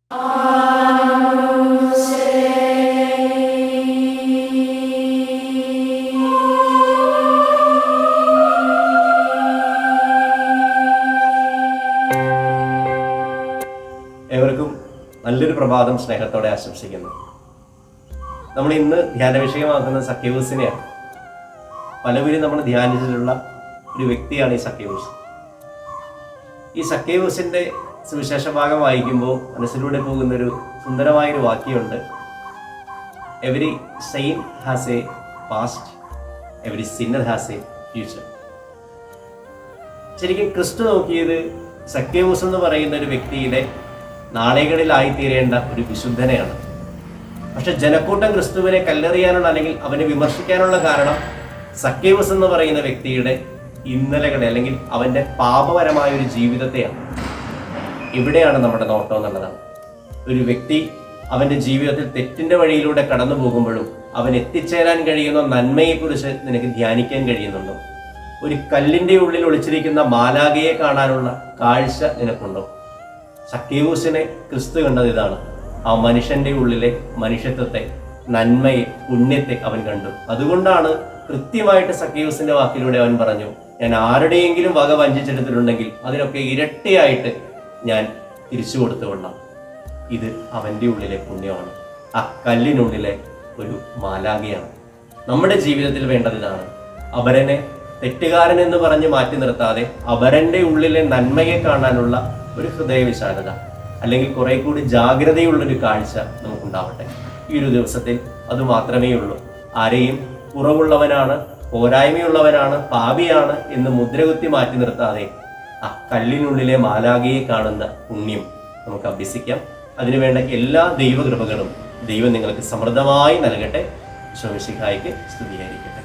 ഏവർക്കും നല്ലൊരു പ്രഭാതം സ്നേഹത്തോടെ ആശംസിക്കുന്നു. നമ്മൾ ഇന്ന് ധ്യാന വിഷയമാക്കുന്ന സക്കേവൂസിനെയാണ്. പലവരും നമ്മൾ ധ്യാനിച്ചിട്ടുള്ള ഒരു വ്യക്തിയാണ് ഈ സക്കേവൂസ്. ഈ സക്കേവൂസിൻ്റെ സുവിശേഷ ഭാഗം വായിക്കുമ്പോൾ മനസ്സിലൂടെ പോകുന്നൊരു സുന്ദരമായൊരു വാക്യമുണ്ട്. Every saint has a past, every sinner has a future. ശരിക്കും ക്രിസ്തു നോക്കിയത് സക്കേവൂസ് എന്ന് പറയുന്ന ഒരു വ്യക്തിയുടെ നാളുകളിലായിത്തീരേണ്ട ഒരു വിശുദ്ധനെയാണ്. പക്ഷെ ജനക്കൂട്ടം ക്രിസ്തുവിനെ കല്ലെറിയാനുള്ള അല്ലെങ്കിൽ അവനെ വിമർശിക്കാനുള്ള കാരണം സക്കേവൂസ് എന്ന് പറയുന്ന വ്യക്തിയുടെ ഇന്നലകളെ അല്ലെങ്കിൽ അവൻ്റെ പാപപരമായ ഒരു ജീവിതത്തെയാണ്. ഇവിടെയാണ് നമ്മുടെ നോട്ടം എന്നുള്ളതാണ്. ഒരു വ്യക്തി അവൻ്റെ ജീവിതത്തിൽ തെറ്റിൻ്റെ വഴിയിലൂടെ കടന്നു പോകുമ്പോഴും അവൻ എത്തിച്ചേരാൻ കഴിയുന്ന നന്മയെക്കുറിച്ച് നിനക്ക് ധ്യാനിക്കാൻ കഴിയുന്നുണ്ടോ? ഒരു കല്ലിൻ്റെ ഉള്ളിൽ ഒളിച്ചിരിക്കുന്ന മാലാഖയെ കാണാനുള്ള കാഴ്ച നിനക്കുണ്ടോ? സക്കേവൂസിനെ ക്രിസ്തു കണ്ടത് ഇതാണ്. ആ മനുഷ്യന്റെ ഉള്ളിലെ മനുഷ്യത്വത്തെ, നന്മയെ, പുണ്യത്തെ അവൻ കണ്ടു. അതുകൊണ്ടാണ് കൃത്യമായിട്ട് സക്കേവൂസിന്റെ വാക്കിലൂടെ അവൻ പറഞ്ഞു, ഞാൻ ആരുടെയെങ്കിലും വക വഞ്ചിച്ചെടുത്തിട്ടുണ്ടെങ്കിൽ അതിനൊക്കെ ഇരട്ടിയായിട്ട് ഞാൻ തിരിച്ചു കൊടുത്തുകൊള്ളാം. ഇത് അവൻ്റെ ഉള്ളിലെ പുണ്യമാണ്. ആ കല്ലിനുള്ളിലെ ഒരു മാലാഖയാണ്. നമ്മുടെ ജീവിതത്തിൽ വേണ്ടത് ഇതാണ്. അപരനെ തെറ്റുകാരൻ എന്ന് പറഞ്ഞ് മാറ്റി നിർത്താതെ അപരന്റെ ഉള്ളിലെ നന്മയെ കാണാനുള്ള ഒരു ഹൃദയവിശാലത, അല്ലെങ്കിൽ കുറെ കൂടി ജാഗ്രതയുള്ളൊരു കാഴ്ച നമുക്കുണ്ടാവട്ടെ. ഈ ഒരു ദിവസത്തിൽ അത് മാത്രമേ ഉള്ളൂ. ആരെയും കുറവുള്ളവനാണ്, പോരായ്മയുള്ളവനാണ്, പാപിയാണ് എന്ന് മുദ്രകുത്തി മാറ്റി നിർത്താതെ ആ കല്ലിനുള്ളിലെ മാലാഖയെ കാണുന്ന പുണ്യം നമുക്ക് അഭ്യസിക്കാം. അതിനുവേണ്ട എല്ലാ ദൈവകൃപകളും ദൈവം നിങ്ങൾക്ക് സമൃദ്ധമായി നൽകട്ടെ. ഈശോ മിശിഹായ്ക്ക് സ്തുതിയായിരിക്കട്ടെ.